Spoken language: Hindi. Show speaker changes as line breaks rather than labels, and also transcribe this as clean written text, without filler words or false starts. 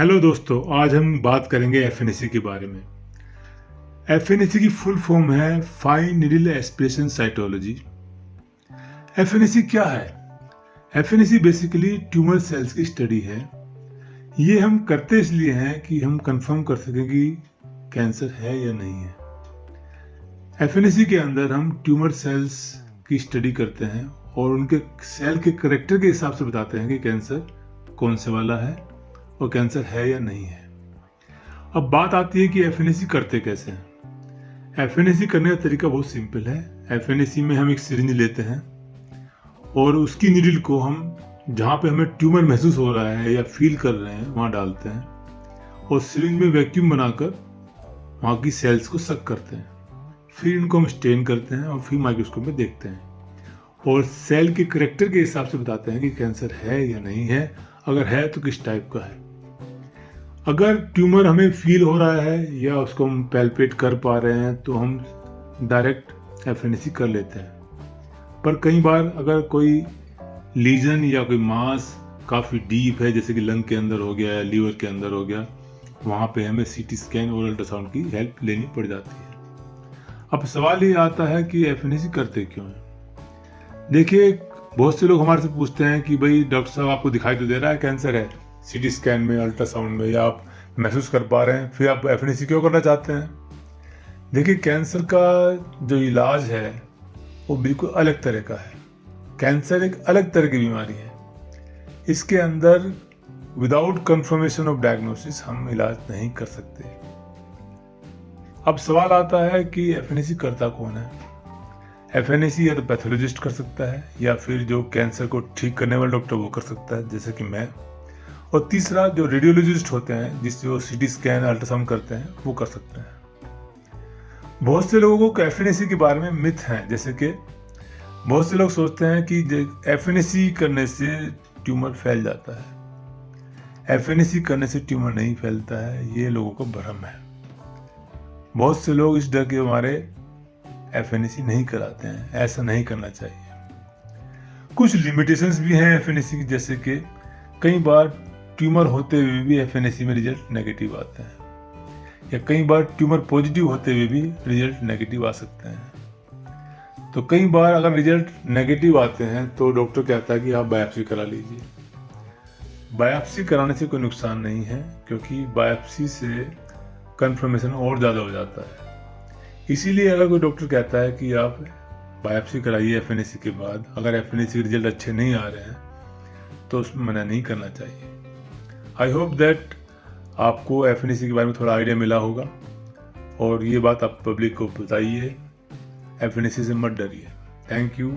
हेलो दोस्तों, आज हम बात करेंगे एफएनएसी के बारे में। एफएनएसी की फुल फॉर्म है fine needle aspiration cytology. FNAC क्या है? एफएनएसी बेसिकली ट्यूमर सेल्स की स्टडी है। ये हम करते इसलिए हैं कि हम कंफर्म कर सकें कि कैंसर है या नहीं है। एफएनएसी के अंदर हम ट्यूमर सेल्स की स्टडी करते हैं और उनके सेल के करैक्टर के हिसाब से बताते हैं कि कैंसर कौन से वाला है और कैंसर है या नहीं है। अब बात आती है कि एफएनएसी करते कैसे हैं। एफएनएसी करने का तरीका बहुत सिंपल है। एफएनएसी में हम एक सिरिंज लेते हैं और उसकी नीडल को हम जहाँ पे हमें ट्यूमर महसूस हो रहा है या फील कर रहे हैं वहाँ डालते हैं और सिरिंज में वैक्यूम बनाकर वहाँ की सेल्स को सक करते हैं। फिर इनको हम स्टेन करते हैं और फिर माइक्रोस्कोप में देखते हैं और सेल के करैक्टर के हिसाब से बताते हैं कि कैंसर है या नहीं है, अगर है तो किस टाइप का है। अगर ट्यूमर हमें फील हो रहा है या उसको हम पैल्पेट कर पा रहे हैं तो हम डायरेक्ट एफएनएसी कर लेते हैं। पर कई बार अगर कोई लीजन या कोई मास काफ़ी डीप है, जैसे कि लंग के अंदर हो गया या लीवर के अंदर हो गया, वहाँ पे हमें सीटी स्कैन और अल्ट्रासाउंड की हेल्प लेनी पड़ जाती है। अब सवाल ये आता है कि एफएनएसी करते क्यों है। देखिए, बहुत से लोग हमारे से पूछते हैं कि भाई डॉक्टर साहब, आपको दिखाई तो दे रहा है कैंसर है सीटी स्कैन में, अल्ट्रासाउंड में, या आप महसूस कर पा रहे हैं, फिर आप एफएनएसी क्यों करना चाहते हैं? देखिए, कैंसर का जो इलाज है वो बिल्कुल अलग तरह का है। कैंसर एक अलग तरह की बीमारी है। इसके अंदर विदाउट कंफर्मेशन ऑफ डायग्नोसिस हम इलाज नहीं कर सकते। अब सवाल आता है कि एफएनएसी करता कौन है। एफएनएसी या तो पैथोलॉजिस्ट कर सकता है या फिर जो कैंसर को ठीक करने वाला डॉक्टर वो कर सकता है, जैसे कि मैं। और तीसरा जो रेडियोलॉजिस्ट होते हैं, जिस जो सीटी स्कैन अल्ट्रासाउंड करते हैं, वो कर सकते हैं। बहुत से लोगों को एफएनएसी के बारे में मिथ हैं, जैसे कि बहुत से लोग सोचते हैं कि एफएनएसी करने से ट्यूमर फैल जाता है। एफएनएसी करने से ट्यूमर नहीं फैलता है, ये लोगों को भ्रम है। बहुत से लोग इस डर के मारे एफएनएसी नहीं कराते हैं। ऐसा नहीं करना चाहिए। कुछ लिमिटेशंस भी हैं एफएनएसी की, जैसे कि कई बार ट्यूमर होते हुए भी एफएनएसी में रिजल्ट नेगेटिव आते हैं, या कई बार ट्यूमर पॉजिटिव होते हुए भी रिजल्ट नेगेटिव आ सकते हैं। तो कई बार अगर रिजल्ट नेगेटिव आते हैं तो डॉक्टर कहता है कि आप बायोप्सी करा लीजिए। बायोप्सी कराने से कोई नुकसान नहीं है, क्योंकि बायोप्सी से कंफर्मेशन और ज़्यादा हो जाता है। इसीलिए अगर कोई डॉक्टर कहता है कि आप बायोप्सी कराइए एफएनएसी के बाद, अगर एफएनएसी के रिजल्ट अच्छे नहीं आ रहे हैं तो उसमें मना नहीं करना चाहिए। आई होप दैट आपको एफएनएसी के बारे में थोड़ा आइडिया मिला होगा और ये बात आप पब्लिक को बताइए। एफएनएसी से मत डरिए। Thank you.